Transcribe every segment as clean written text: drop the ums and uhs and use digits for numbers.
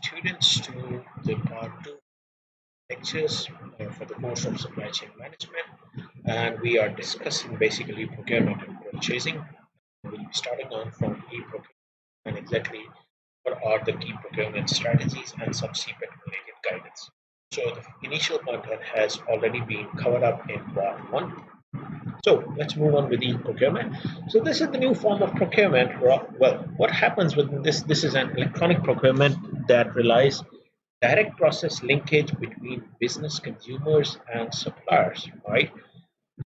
students to the part 2 lectures for the course of supply chain management, and we are discussing basically procurement and purchasing. We'll be starting on from e-procurement and exactly what are the key procurement strategies and subsequent related guidance. So the initial content has already been covered up in part 1. So let's move on with e-procurement. So this is the new form of procurement. Well, what happens with this? This is an electronic procurement that relies direct process linkage between business, consumers, and suppliers. Right.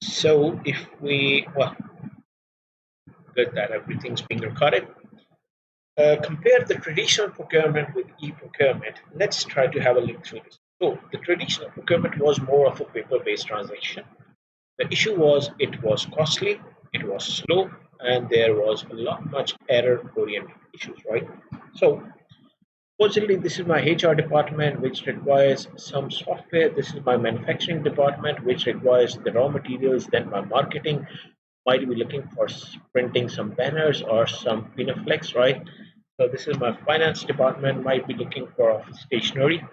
So if we good that everything's being recorded. Compare the traditional procurement with e-procurement. Let's try to have a look through this. So the traditional procurement was more of a paper-based transaction. The issue was it was costly, it was slow, and there was a lot much error-oriented issues, right? So, supposedly, this is my HR department, which requires some software. This is my manufacturing department, which requires the raw materials. Then my marketing might be looking for printing some banners or some Pinaflex, right? So this is my finance department, might be looking for office stationery.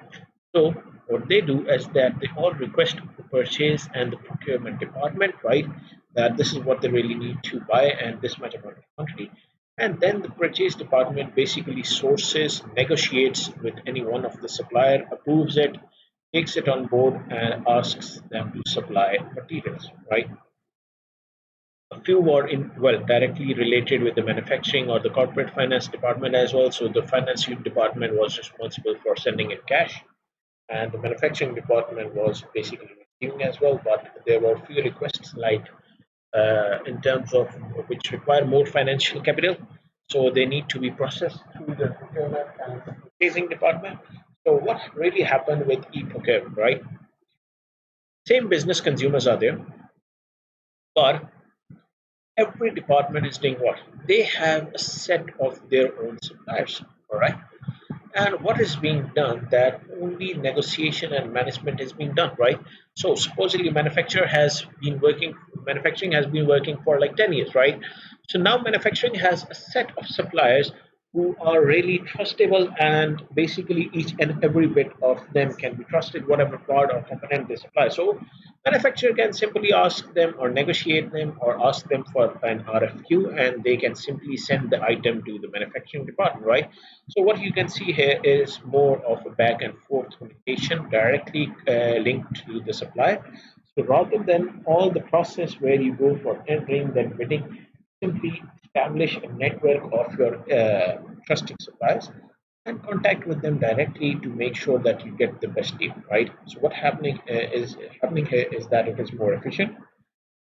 So what they do is that they all request the purchase and the procurement department, right? That this is what they really need to buy and this much amount of quantity. And then the purchase department basically sources, negotiates with any one of the supplier, approves it, takes it on board and asks them to supply materials, right? A few were in directly related with the manufacturing or the corporate finance department as well. So the finance department was responsible for sending in cash, and the manufacturing department was basically receiving as well. But there were few requests like in terms of which require more financial capital, so they need to be processed through the procurement and purchasing department. So what really happened with e-procurement, right? Same business consumers are there, but every department is doing what? They have a set of their own suppliers, all right? And what is being done that only negotiation and management is being done, right? So supposedly manufacturing has been working for like 10 years, right? So now manufacturing has a set of suppliers who are really trustable, and basically each and every bit of them can be trusted, whatever part or component they supply. So manufacturer can simply ask them or negotiate them or ask them for an RFQ, and they can simply send the item to the manufacturing department, right? So what you can see here is more of a back and forth communication directly linked to the supplier. So rather than all the process where you go for entering then bidding, simply establish a network of your trusted suppliers and contact with them directly to make sure that you get the best deal, right? So what is happening here is that it is more efficient.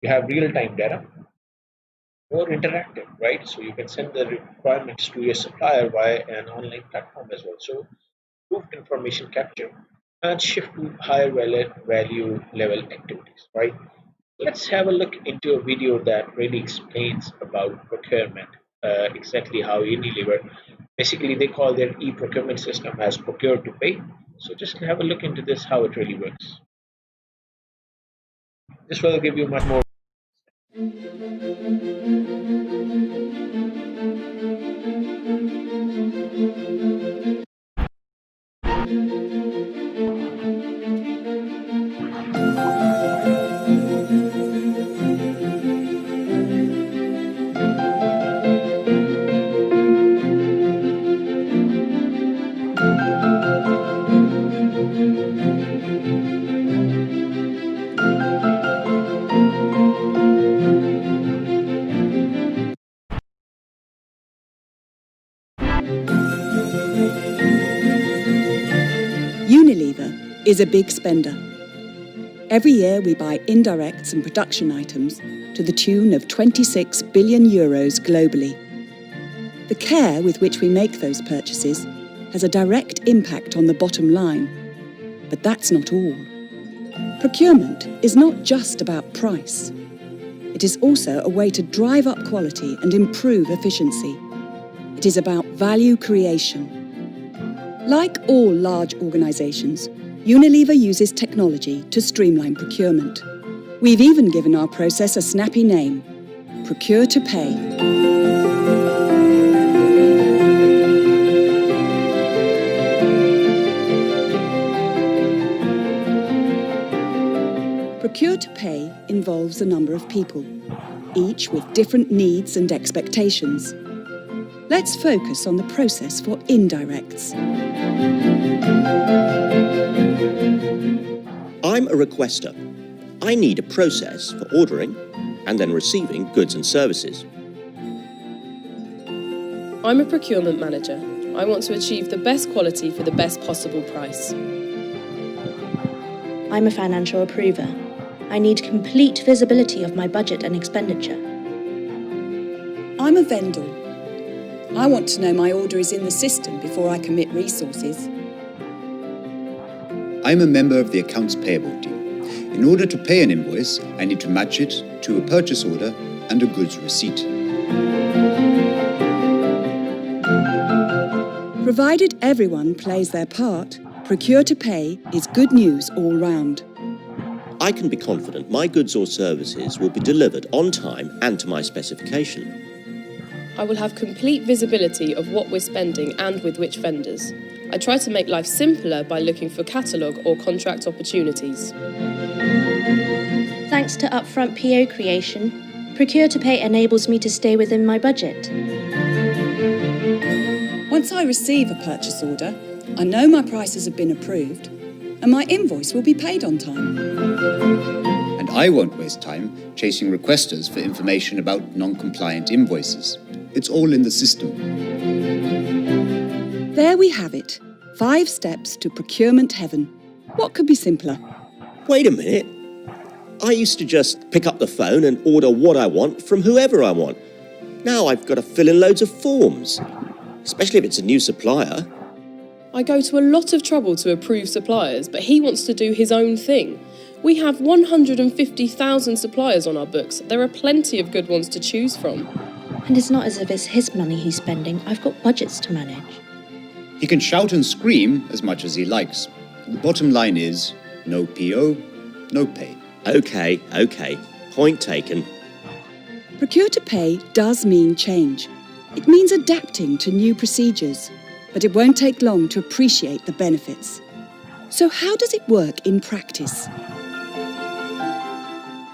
You have real-time data, more interactive, right? So you can send the requirements to your supplier via an online platform as well. So improved information capture and shift to higher value level activities, right? Let's have a look into a video that really explains about procurement, exactly how Unilever, basically they call their e-procurement system as procure to pay. So just have a look into this, how it really works. This will give you much more. Unilever is a big spender. Every year we buy indirects and production items to the tune of 26 billion euros globally. The care with which we make those purchases has a direct impact on the bottom line. But that's not all. Procurement is not just about price. It is also a way to drive up quality and improve efficiency. It is about value creation. Like all large organisations, Unilever uses technology to streamline procurement. We've even given our process a snappy name: Procure to Pay. Procure to pay involves a number of people, each with different needs and expectations. Let's focus on the process for indirects. I'm a requester. I need a process for ordering and then receiving goods and services. I'm a procurement manager. I want to achieve the best quality for the best possible price. I'm a financial approver. I need complete visibility of my budget and expenditure. I'm a vendor. I want to know my order is in the system before I commit resources. I'm a member of the accounts payable team. In order to pay an invoice, I need to match it to a purchase order and a goods receipt. Provided everyone plays their part, Procure to Pay is good news all round. I can be confident my goods or services will be delivered on time and to my specification. I will have complete visibility of what we're spending and with which vendors. I try to make life simpler by looking for catalogue or contract opportunities. Thanks to upfront PO creation, Procure to Pay enables me to stay within my budget. Once I receive a purchase order, I know my prices have been approved and my invoice will be paid on time. And I won't waste time chasing requesters for information about non-compliant invoices. It's all in the system. There we have it. 5 steps to procurement heaven. What could be simpler? Wait a minute. I used to just pick up the phone and order what I want from whoever I want. Now I've got to fill in loads of forms, especially if it's a new supplier. I go to a lot of trouble to approve suppliers, but he wants to do his own thing. We have 150,000 suppliers on our books. There are plenty of good ones to choose from. And it's not as if it's his money he's spending. I've got budgets to manage. He can shout and scream as much as he likes. The bottom line is, no PO, no pay. Okay. Point taken. Procure to Pay does mean change. It means adapting to new procedures, but it won't take long to appreciate the benefits. So how does it work in practice?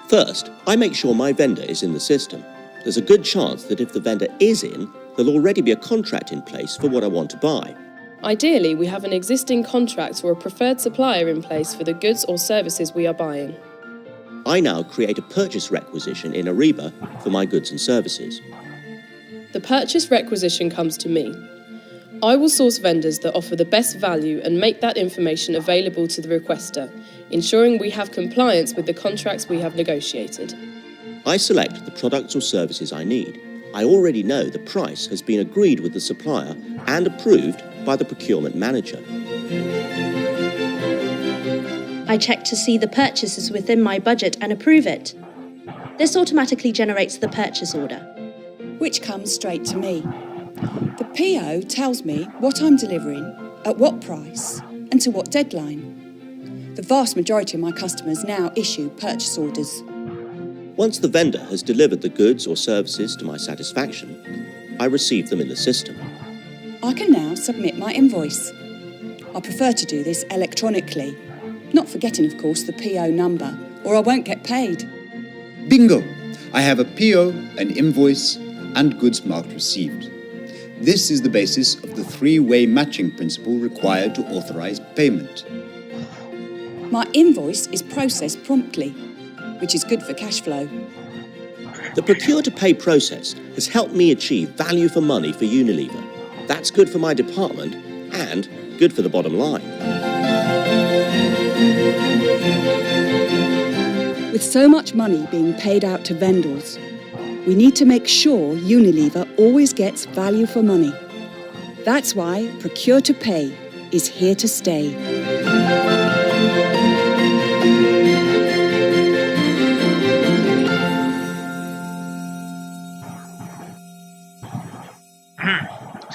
First, I make sure my vendor is in the system. There's a good chance that if the vendor is in, there'll already be a contract in place for what I want to buy. Ideally, we have an existing contract or a preferred supplier in place for the goods or services we are buying. I now create a purchase requisition in Ariba for my goods and services. The purchase requisition comes to me. I will source vendors that offer the best value and make that information available to the requester, ensuring we have compliance with the contracts we have negotiated. I select the products or services I need. I already know the price has been agreed with the supplier and approved by the procurement manager. I check to see the purchases within my budget and approve it. This automatically generates the purchase order, Which comes straight to me. The PO tells me what I'm delivering, at what price, and to what deadline. The vast majority of my customers now issue purchase orders. Once the vendor has delivered the goods or services to my satisfaction, I receive them in the system. I can now submit my invoice. I prefer to do this electronically, not forgetting, of course, the PO number, or I won't get paid. Bingo! I have a PO, an invoice, and goods marked received. This is the basis of the 3-way matching principle required to authorize payment. My invoice is processed promptly, which is good for cash flow. The procure-to-pay process has helped me achieve value for money for Unilever. That's good for my department and good for the bottom line. With so much money being paid out to vendors, we need to make sure Unilever always gets value for money. That's why Procure to Pay is here to stay.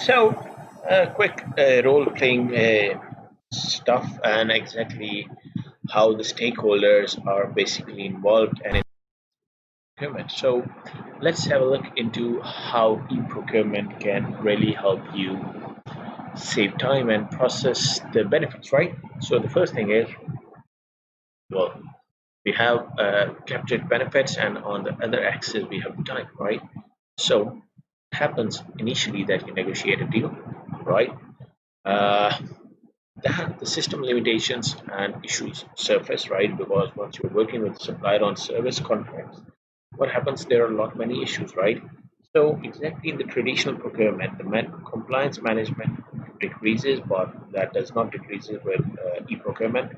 So, quick role-playing stuff and exactly how the stakeholders are basically involved and in procurement. So, let's have a look into how e-procurement can really help you save time and process the benefits, right? So, the first thing is, well, We have captured benefits, and on the other axis we have time, right? So it happens initially that you negotiate a deal, right? Uh, the system limitations and issues surface, right? Because once you're working with the supplier on service contracts, what happens? There are a lot many issues, right? So exactly in the traditional procurement, the compliance management decreases, but that does not decrease with e-procurement.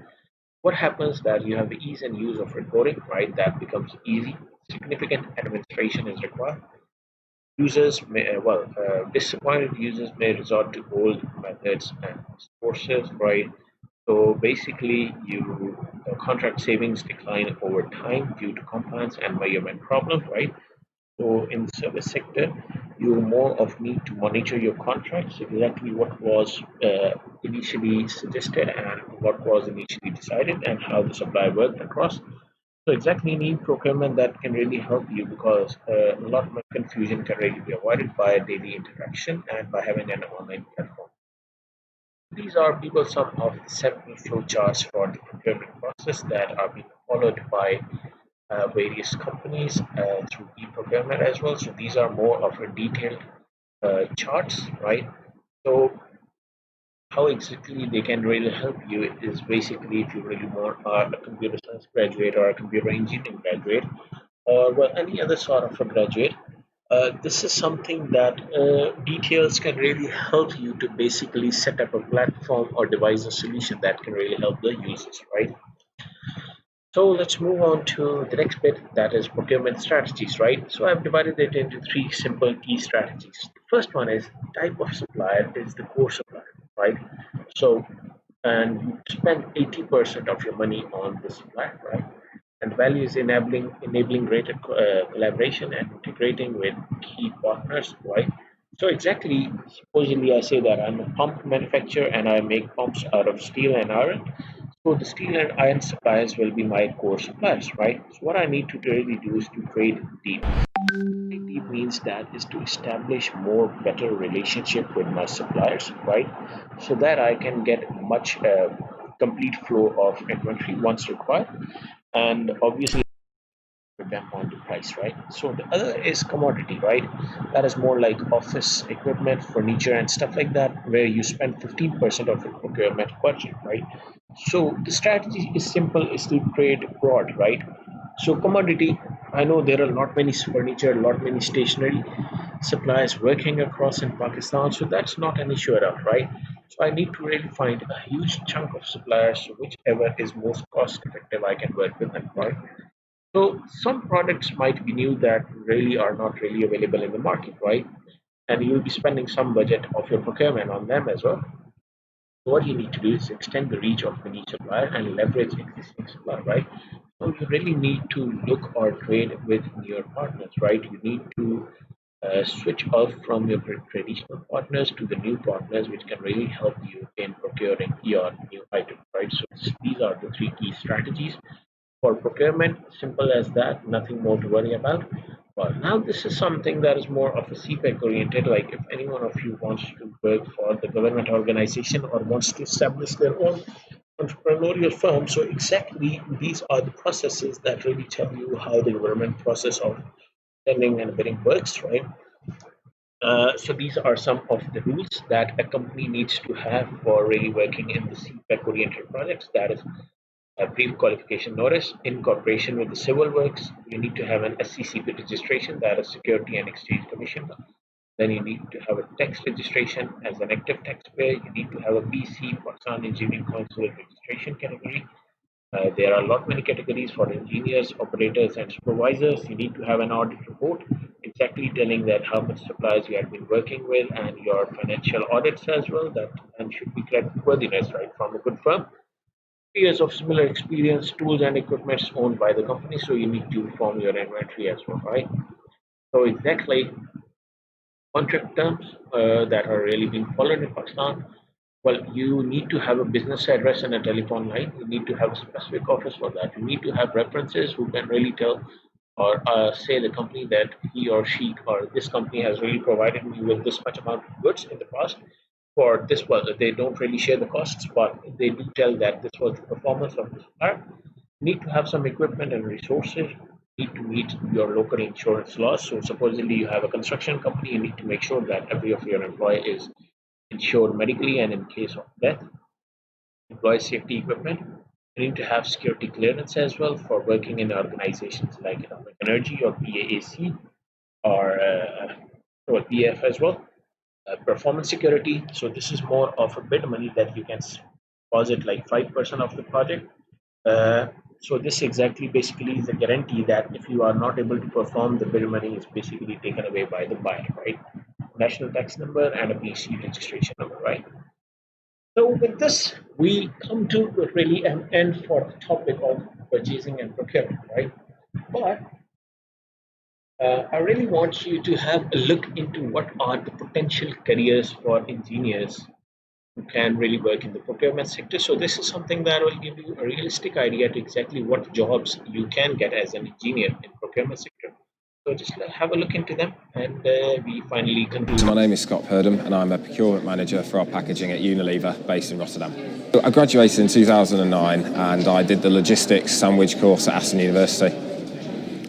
What happens that you have the ease and use of reporting, right? That becomes easy. Significant administration is required. Disappointed users may resort to old methods and sources, right? So basically, contract savings decline over time due to compliance and measurement problems, right? So in the service sector, you more of need to monitor your contracts, exactly what was initially suggested and what was initially decided, and how the supply worked across. So exactly need procurement that can really help you, because a lot of confusion can really be avoided by daily interaction and by having an online platform. These are people some of the several flowcharts for the procurement process that are being followed by various companies through e-procurement as well. So these are more of a detailed charts, right? So how exactly they can really help you is basically if you really want a computer science graduate or a computer engineering graduate or well any other sort of a graduate. This is something that details can really help you to basically set up a platform or devise a solution that can really help the users, right? So let's move on to the next bit, that is procurement strategies, right? So I've divided it into three simple key strategies. The first one is type of supplier is the core supplier, right? So, and you spend 80% of your money on the supplier, right? And value is enabling greater collaboration and integrating with key partners, right? So exactly, supposedly I say that I'm a pump manufacturer and I make pumps out of steel and iron. So the steel and iron suppliers will be my core suppliers, right? So what I need to really do is to trade deep. Trade deep means that is to establish more better relationship with my suppliers, right? So that I can get much complete flow of inventory once required, and obviously with them on the price, right? So the other is commodity, right? That is more like office equipment, furniture, and stuff like that, where you spend 15% of your procurement budget, right? So the strategy is simple: is to trade broad, right? So commodity, I know there are not many furniture, a lot many stationery suppliers working across in Pakistan, so that's not an issue at all, right? So I need to really find a huge chunk of suppliers, so whichever is most cost effective, I can work with them, right? So some products might be new that really are not really available in the market, right? And you'll be spending some budget of your procurement on them as well. What you need to do is extend the reach of the niche supplier and leverage existing supply, right? So you really need to look or trade with your partners, right? You need to switch off from your traditional partners to the new partners, which can really help you in procuring your new items, right? So these are the three key strategies for procurement. Simple as that, nothing more to worry about. But now this is something that is more of a CPEC oriented. Like if any one of you wants to work for the government organization or wants to establish their own entrepreneurial firm, so exactly these are the processes that really tell you how the government process of tendering and bidding works, right? So these are some of the rules that a company needs to have for really working in the CPEC oriented projects. That is a brief qualification notice. In cooperation with the civil works, you need to have an SCCP registration, that is Security and Exchange Commission. Then you need to have a tax registration as an active taxpayer. You need to have a PC, Pakistan Engineering Council registration category. There are a lot many categories for engineers, operators, and supervisors. You need to have an audit report exactly telling that how much suppliers you have been working with and your financial audits as well. That and should be creditworthiness, right, from a good firm. Years of similar experience, tools and equipment owned by the company, so you need to form your inventory as well, right? So exactly contract terms that are really being followed in Pakistan. Well, you need to have a business address and a telephone line. You need to have a specific office for that. You need to have references who can really tell or say the company that he or she or this company has really provided me with this much amount of goods in the past for this. Well, they don't really share the costs, but they do tell that this was the performance of the supplier. You need to have some equipment and resources. You need to meet your local insurance laws. So supposedly you have a construction company, you need to make sure that every of your employee is insured medically and in case of death. Employee safety equipment. You need to have security clearance as well for working in organizations like Atomic Energy or PAAC or PF as well. Performance security. So this is more of a bit money that you can deposit like 5% of the project. So this exactly basically is a guarantee that if you are not able to perform, the bill money is basically taken away by the buyer, right? National tax number and a PC registration number, right? So with this, we come to really an end for the topic of purchasing and procurement, right? But I really want you to have a look into what are the potential careers for engineers who can really work in the procurement sector. So this is something that will give you a realistic idea to exactly what jobs you can get as an engineer in procurement sector. So just have a look into them, and we finally conclude. So my name is Scott Purdom, and I'm a procurement manager for our packaging at Unilever, based in Rotterdam. I graduated in 2009, and I did the logistics sandwich course at Hassaan University.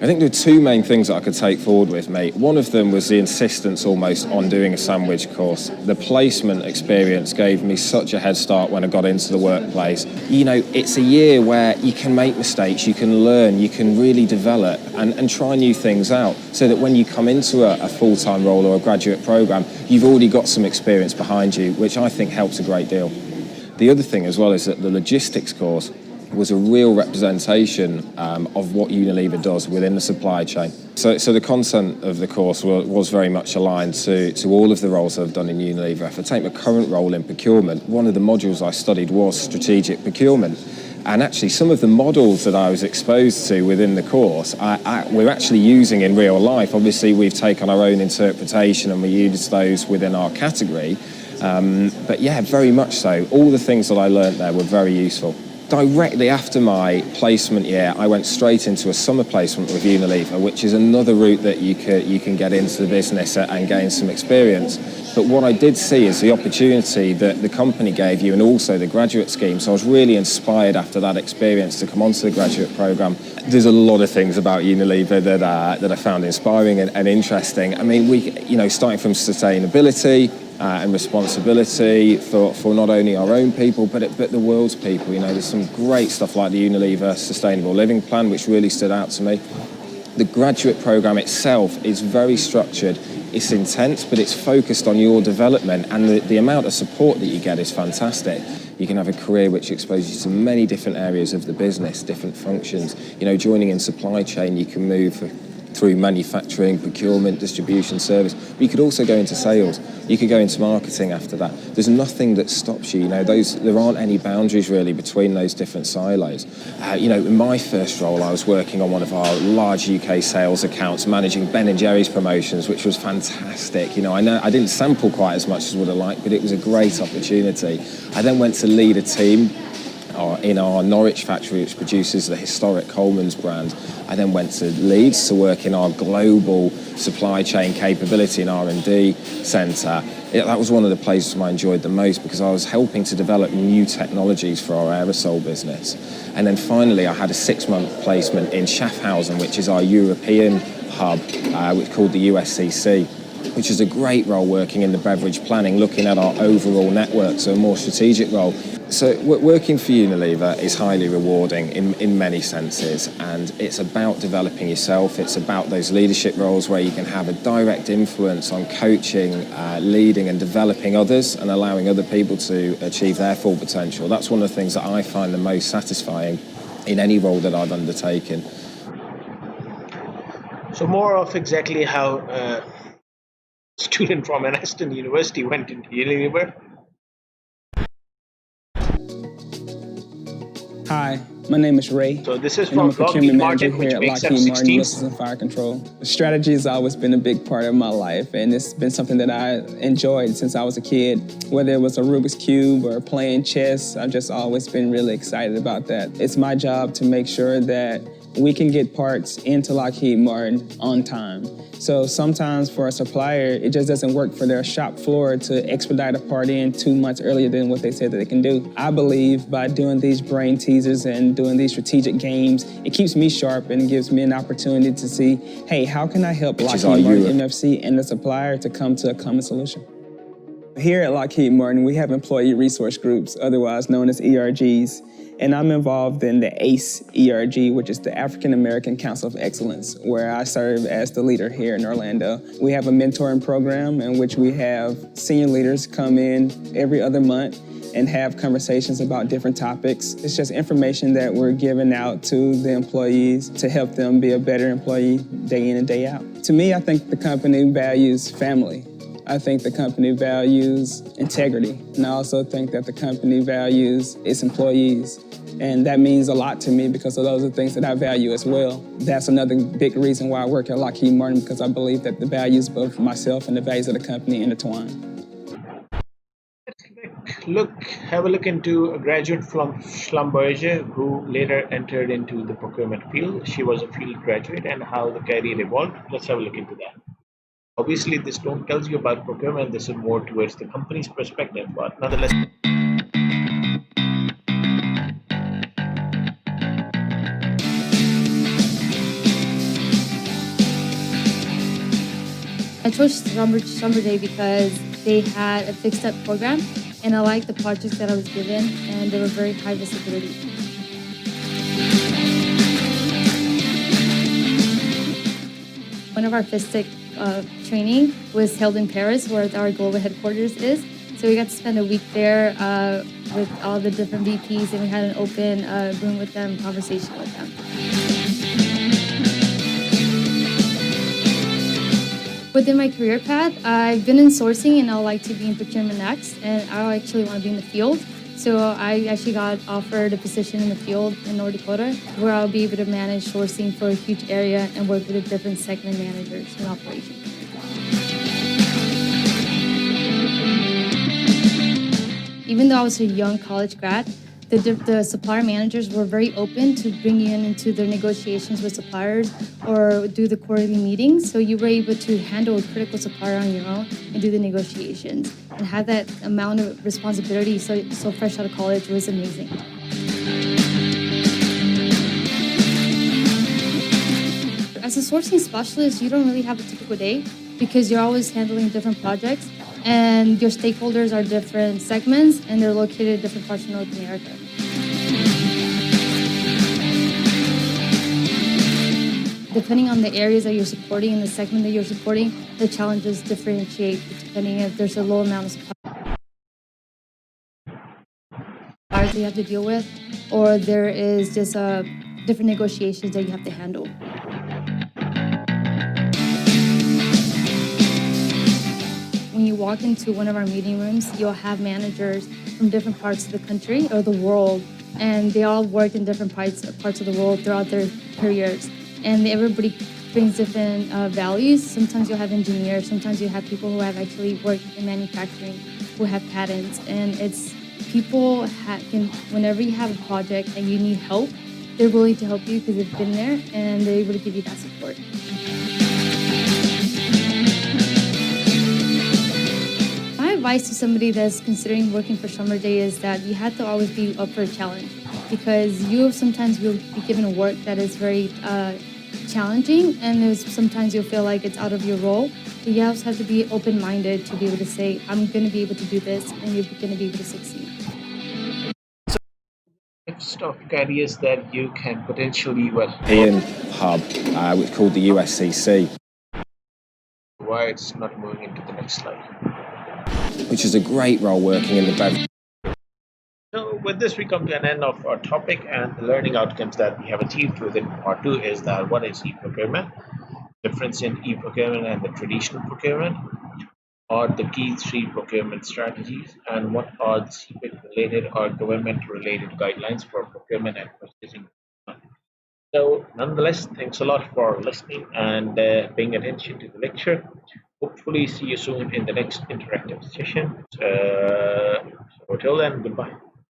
I think there were two main things that I could take forward with me. One of them was the insistence almost on doing a sandwich course. The placement experience gave me such a head start when I got into the workplace. You know, it's a year where you can make mistakes, you can learn, you can really develop and try new things out, so that when you come into a full-time role or a graduate programme, you've already got some experience behind you, which I think helps a great deal. The other thing as well is that the logistics course was a real representation of what Unilever does within the supply chain. So the content of the course was very much aligned to all of the roles I've done in Unilever. If I take my current role in procurement, one of the modules I studied was strategic procurement. And actually some of the models that I was exposed to within the course, we're actually using in real life. Obviously we've taken our own interpretation and we use those within our category. But yeah, very much so. All the things that I learned there were very useful. Directly after my placement year, I went straight into a summer placement with Unilever, which is another route that you can get into the business and gain some experience. But what I did see is the opportunity that the company gave you and also the graduate scheme. So I was really inspired after that experience to come onto the graduate programme. There's a lot of things about Unilever that I found inspiring and interesting. I mean, starting from sustainability, and responsibility for not only our own people but the world's people. You know, there's some great stuff like the Unilever Sustainable Living Plan, which really stood out to me. The graduate programme itself is very structured. It's intense, but it's focused on your development, and the amount of support that you get is fantastic. You can have a career which exposes you to many different areas of the business, different functions. You know, joining in supply chain, you can move through manufacturing, procurement, distribution, service. But you could also go into sales. You could go into marketing after that. There's nothing that stops you. You know, there aren't any boundaries really between those different silos. In my first role, I was working on one of our large UK sales accounts, managing Ben & Jerry's promotions, which was fantastic. You know I didn't sample quite as much as would have liked, but it was a great opportunity. I then went to lead a team in our Norwich factory, which produces the historic Coleman's brand. I then went to Leeds to work in our global supply chain capability and R&D centre. That was one of the places I enjoyed the most because I was helping to develop new technologies for our aerosol business. And then finally, I had a 6-month placement in Schaffhausen, which is our European hub, which called the USCC, which is a great role working in the beverage planning, looking at our overall network, so a more strategic role. So working for Unilever is highly rewarding in many senses, and it's about developing yourself. It's about those leadership roles where you can have a direct influence on coaching, leading and developing others and allowing other people to achieve their full potential. That's one of the things that I find the most satisfying in any role that I've undertaken. So more of exactly how a student from an Aston University went into Unilever. Hi, my name is Ray. So this is and I'm from a procurement manager Martin, here at which makes Lockheed Martin F-16s. Missiles and Fire Control. Strategy has always been a big part of my life, and it's been something that I enjoyed since I was a kid. Whether it was a Rubik's Cube or playing chess, I've just always been really excited about that. It's my job to make sure that we can get parts into Lockheed Martin on time. So sometimes for a supplier, it just doesn't work for their shop floor to expedite a part in 2 months earlier than what they said that they can do. I believe by doing these brain teasers and doing these strategic games, it keeps me sharp and gives me an opportunity to see, hey, how can I help Lockheed Martin, MFC, and the supplier to come to a common solution? Here at Lockheed Martin, we have employee resource groups, otherwise known as ERGs, and I'm involved in the ACE ERG, which is the African American Council of Excellence, where I serve as the leader here in Orlando. We have a mentoring program in which we have senior leaders come in every other month and have conversations about different topics. It's just information that we're giving out to the employees to help them be a better employee day in and day out. To me, I think the company values family. I think the company values integrity, and I also think that the company values its employees. And that means a lot to me because of those are things that I value as well. That's another big reason why I work at Lockheed Martin, because I believe that the values of both myself and the values of the company intertwine. Have a look into a graduate from Schlumberger who later entered into the procurement field. She was a field graduate, and how the career evolved. Let's have a look into that. Obviously, this don't tells you about procurement. This is more towards the company's perspective, but nonetheless. I chose Schlumberger because they had a fixed up program, and I liked the projects that I was given, and they were very high visibility. One of our FISTIC training was held in Paris, where our global headquarters is. So we got to spend a week there with all the different VPs, and we had an open room with them, conversation with them. Within my career path, I've been in sourcing, and I'd like to be in procurement next, and I actually want to be in the field. So I actually got offered a position in the field in North Dakota, where I'll be able to manage sourcing for a huge area and work with the different segment managers and operations. Even though I was a young college grad, the supplier managers were very open to bring you into their negotiations with suppliers or do the quarterly meetings. So you were able to handle a critical supplier on your own and do the negotiations and have that amount of responsibility so fresh out of college was amazing. As a sourcing specialist, you don't really have a typical day because you're always handling different projects and your stakeholders are different segments and they're located in different parts of North America. Depending on the areas that you're supporting and the segment that you're supporting, the challenges differentiate depending if there's a low amount of suppliers that you have to deal with, or there is just different negotiations that you have to handle. When you walk into one of our meeting rooms, you'll have managers from different parts of the country or the world, and they all work in different parts of the world throughout their careers. And everybody brings different values. Sometimes you'll have engineers, sometimes you have people who have actually worked in manufacturing, who have patents, and it's people can, whenever you have a project and you need help, they're willing to help you because they've been there and they're able to give you that support. My advice to somebody that's considering working for Schlumberger is that you have to always be up for a challenge, because you sometimes will be given work that is very challenging, and sometimes you'll feel like it's out of your role. But you also have to be open-minded to be able to say, I'm going to be able to do this, and you're going to be able to succeed. Next of careers that you can potentially European hub, which called the USCC. Why it's not moving into the next slide. Which is a great role working in the beverage. So with this, we come to an end of our topic, and the learning outcomes that we have achieved within part 2 is that what is e-procurement, difference in e-procurement and the traditional procurement, are the key 3 procurement strategies, and what are the CPIC-related or government-related guidelines for procurement and purchasing. So nonetheless, thanks a lot for listening and paying attention to the lecture. Hopefully see you soon in the next interactive session. So till then, goodbye.